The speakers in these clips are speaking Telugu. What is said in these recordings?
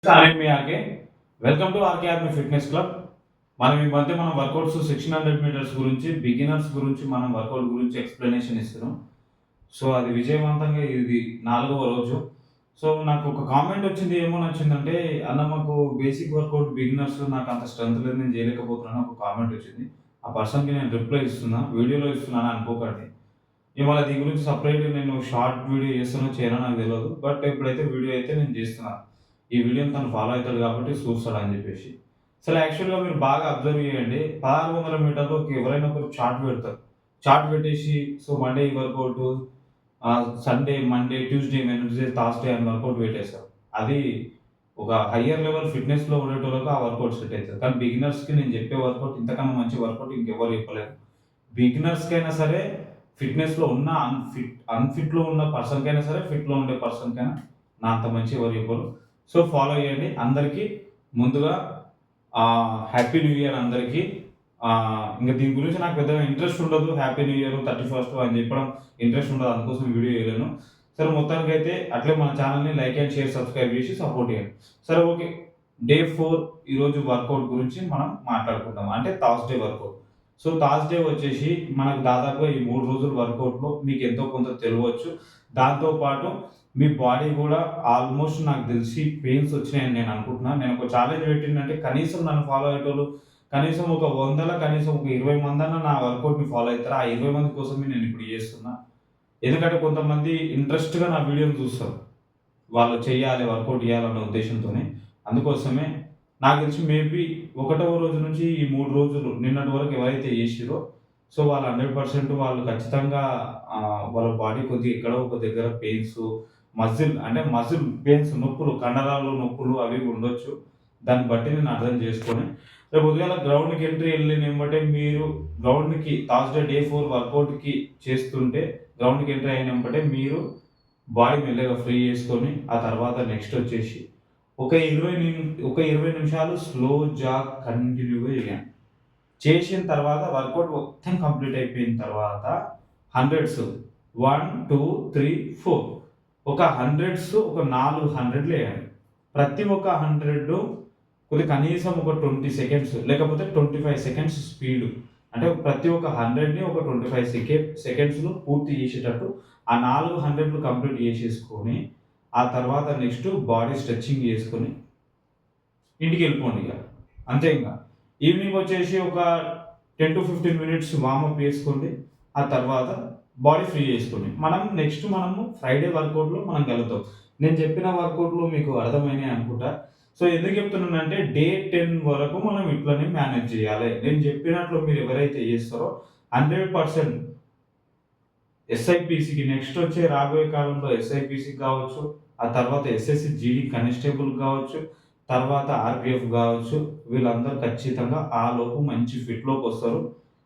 ఛానల్ మీ RK welcome to RK army fitness club. మనం ఈ మధ్య మనం వర్కౌట్స్ 1600 మీటర్స్ గురించి బిగినర్స్ గురించి మనం వర్కౌట్ గురించి ఎక్స్ప్లెనేషన్ ఇస్తున్నాం. సో అది విజయవంతంగా ఇది 4వ రోజు. సో నాకు ఒక కామెంట్ వచ్చింది, ఏమో నచ్చిందంటే, అన్న మాకు బేసిక్ వర్కౌట్ బిగినర్స్ నాకు అంత స్ట్రెంత్ లేదు, నేను చేయలేకపోతున్నాను ఒక కామెంట్ వచ్చింది. ఆ పర్సన్కి నేను రిప్లై ఇస్తున్నా, వీడియోలో ఇస్తున్నాను అనుకోకండి. ఇవాళ దీని గురించి సపరేట్ నేను షార్ట్ వీడియో చేస్తానో చేయనో నాకు తెలియదు. బట్ ఇప్పుడైతే వీడియో అయితే నేను చేస్తున్నాను. ఈ వీడియోని తను ఫాలో అవుతాడు కాబట్టి చూస్తాడు అని చెప్పేసి. అసలు యాక్చువల్‌గా మీరు బాగా అబ్జర్వ్ చేయండి. 1600 మీటర్‌లోకి ఎవరైనా ఒకరు చార్ట్ పెడతారు. చార్ట్ పెట్టేసి సో మండే ఈ workout, Sunday, Monday, Tuesday, Wednesday, Thursday అని వర్కౌట్ పెట్టేస్తారు. అది ఒక హయ్యర్ లెవెల్ ఫిట్‌నెస్‌లో ఉండేటోళ్ళకి ఆ వర్కౌట్ సెట్ అయితది. కానీ బిగినర్స్‌కి నేను చెప్పే వర్కౌట్ ఇంతకన్నా మంచి వర్కౌట్ ఇంకెవ్వరు చెప్పలేరు. బిగినర్స్‌కైనా సరే, ఫిట్‌నెస్‌లో ఉన్న అన్‌ఫిట్‌లో ఉన్న పర్సన్‌కైనా సరే, ఫిట్‌లో ఉండే పర్సన్‌కైనా నా అంత మంచి ఎవరు చెప్పరు. సో ఫాలో చేయండి. అందరికీ ముందుగా హ్యాపీ న్యూ ఇయర్ అందరికీ. ఇంక దీని గురించి నాకు పెద్దగా ఇంట్రెస్ట్ ఉండదు. హ్యాపీ న్యూ ఇయర్ 31st అని చెప్పడం ఇంట్రెస్ట్ ఉండదు. అందుకోసం వీడియో చేయలేను. సరే, మొత్తానికైతే అట్లే మన ఛానల్‌ని లైక్ అండ్ షేర్, సబ్స్క్రైబ్ చేసి సపోర్ట్ చేయండి. సరే, ఓకే. డే 4 ఈరోజు వర్కౌట్ గురించి మనం మాట్లాడుకుందాం. అంటే థర్స్‌డే వర్కౌట్. సో థర్స్‌డే వచ్చేసి మనకు దాదాపుగా ఈ 3 రోజుల వర్కౌట్‌లో మీకు ఎంతో కొంత తెలవచ్చు. దాంతో పాటు మీ బాడీ కూడా ఆల్మోస్ట్ నాకు తెలిసి పెయిన్స్ వచ్చినాయని నేను అనుకుంటున్నాను. నేను ఒక ఛాలెంజ్ పెట్టిందంటే కనీసం నన్ను ఫాలో అయ్యేటోళ్ళు కనీసం ఒక 100లో కనీసం ఒక 20 మందన్నా నా వర్కౌట్‌ని ఫాలో అయితారు. ఆ 20 మంది కోసమే నేను ఇప్పుడు చేస్తున్నా. ఎందుకంటే కొంతమంది ఇంట్రెస్ట్‌గా నా వీడియోని చూస్తారు. వాళ్ళు చేయాలి, వర్కౌట్ చేయాలన్న ఉద్దేశంతోనే. అందుకోసమే నాకు తెలిసి మేబీ ఒకటవ రోజు నుంచి ఈ 3 రోజులు నిన్నటి వరకు ఎవరైతే చేసిర్రో సో వాళ్ళు 100% వాళ్ళు ఖచ్చితంగా వాళ్ళ బాడీ కొద్దిగా ఎక్కడో ఒక దగ్గర పెయిన్స్, మజిల్ పెయిన్స్, నొప్పులు, కండరాల్లో నొప్పులు అవి ఉండొచ్చు. దాన్ని బట్టి నేను అర్థం చేసుకొని రేపు ఉదయాల గ్రౌండ్‌కి ఎంట్రీ ఎళ్ళినెంబటే మీరు గ్రౌండ్‌కి థర్స్‌డే డే 4 వర్కౌట్‌కి చేస్తుంటే గ్రౌండ్‌కి ఎంట్రీ అయినెంబటే మీరు బాడీ మెల్లగా ఫ్రీ చేసుకొని ఆ తర్వాత నెక్స్ట్ వచ్చేసి ఒక 20 నిమిషాలు స్లో జాగ్ కంటిన్యూగా చేయండి. చేసిన తర్వాత వర్కౌట్ మొత్తం కంప్లీట్ అయిపోయిన తర్వాత 100స్ 1, 2, 3, 4 ఒక 100స్ ఒక 4 100లు వేయండి. ప్రతి ఒక్క 100 కనీసం ఒక 20 సెకండ్స్ లేకపోతే 25 సెకండ్స్ స్పీడ్. అంటే ప్రతి ఒక్క 100ని ఒక 25 సెకండ్స్‌లో పూర్తి చేసేటట్టు ఆ 4 100లు కంప్లీట్ చేసేసుకొని ఆ తర్వాత నెక్స్ట్ బాడీ స్ట్రెచింగ్ చేసుకొని ఇంటికెళ్ళిపోండి ఇక. అంతే ఇంక. ఈవినింగ్ వచ్చేసి ఒక 10-15 మినిట్స్ వార్మప్ చేసుకోండి. ఆ తర్వాత బాడీ ఫ్రీ చేసుకోండి. మనము ఫ్రైడే వర్కౌట్‌లో మనం కలుద్దాం. నేను చెప్పిన వర్కౌట్‌లు మీకు అర్థమైనాయి అనుకుంటా. సో ఎందుకు చెప్తున్నానంటే డే 10 వరకు మనం ఇట్లనే మేనేజ్ చేయాలి. నేను చెప్పినట్లు మీరు ఎవరైతే చేస్తారో 100% ఎస్ఐపీసీకి నెక్స్ట్ వచ్చే రాబోయే కాలంలో ఎస్ఐపీసీకి కావచ్చు, ఆ తర్వాత ఎస్ఎస్‌సి జీడీ కానిస్టేబుల్ కావచ్చు, తర్వాత ఆర్‌పీఎఫ్ కావచ్చు, వీళ్ళందరూ ఖచ్చితంగా ఆ లోపు మంచి ఫిట్‌లోకి వస్తారు.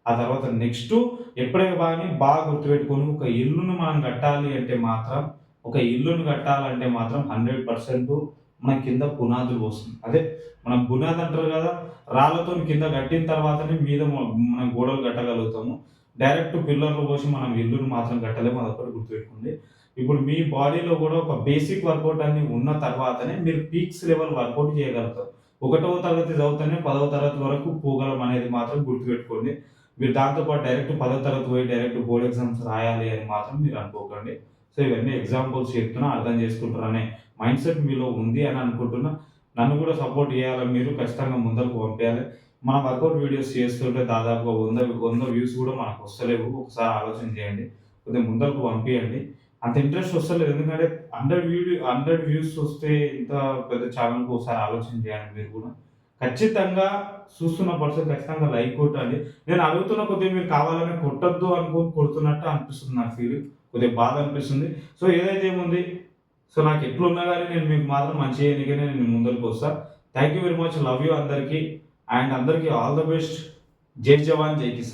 ఆ తర్వాత నెక్స్ట్ ఎప్పుడే గాని బాగా గుర్తుపెట్టుకొని ఒక ఇల్లును కట్టాలంటే మాత్రం 100% మన కింద పునాదులు పోస్తుంది. అదే మనం బునాది అంటారు కదా! రాళ్ళతోని కింద కట్టిన తర్వాతనే మీద మనం గోడలు కట్టగలుగుతాము. డైరెక్ట్ పిల్లర్లు పోసి మనం ఇల్లుని మాత్రం కట్టలేము. అదొక్కటి గుర్తుపెట్టుకోండి. ఇప్పుడు మీ బాడీలో కూడా ఒక బేసిక్ వర్కౌట్ అన్నీ ఉన్న తర్వాతనే మీరు పీక్స్ లెవెల్ వర్కౌట్ చేయగలుగుతారు. ఒకటవ తరగతి చదివితేనే 10వ తరగతి వరకు పోగలం అనేది మాత్రం గుర్తుపెట్టుకోండి. మీరు దాంతో పాటు డైరెక్ట్ 10వ తరగతి పోయి డైరెక్ట్ బోర్డ్ ఎగ్జామ్స్ రాయాలి అని మాత్రం మీరు అనుకోకండి. సో ఇవన్నీ ఎగ్జాంపుల్స్ చెప్తున్నా, అర్థం చేసుకుంటారనే మైండ్‌సెట్ మీలో ఉంది అని అనుకుంటున్నా. నన్ను కూడా సపోర్ట్ చేయాలి మీరు. ఖచ్చితంగా ముందరకు పంపియాలి. మన వర్కౌట్ వీడియోస్ చేస్తుంటే దాదాపుగా 100 వ్యూస్ కూడా మనకు వస్తలేవు. ఒకసారి ఆలోచన చేయండి. కొద్దిగా ముందరకు పంపియండి. అంత ఇంట్రెస్ట్ వస్తలేదు. ఎందుకంటే 100 వ్యూస్ వస్తే ఇంత పెద్ద ఛానెల్‌కి ఒకసారి ఆలోచన చేయండి మీరు కూడా. ఖచ్చితంగా చూస్తున్న పర్సన్ ఖచ్చితంగా లైక్ కొట్టండి. నేను అడుగుతున్న కొద్దిగా మీరు కావాలని కొట్టొద్దు అనుకోని కొడుతున్నట్టు అనిపిస్తుంది నాకు ఫీలింగ్. కొద్దిగా బాధ అనిపిస్తుంది. సో ఏదైతే ఏముంది, సో నాకు ఎట్లున్నా గానీ నేను మీకు మాత్రం మంచి చేయనీకనే నేను ముందరికి వస్తా. Thank you very much. Love you అందరికీ. అండ్ అందరికీ ఆల్ ద బెస్ట్. జై జవాన్, జై కిసాన్.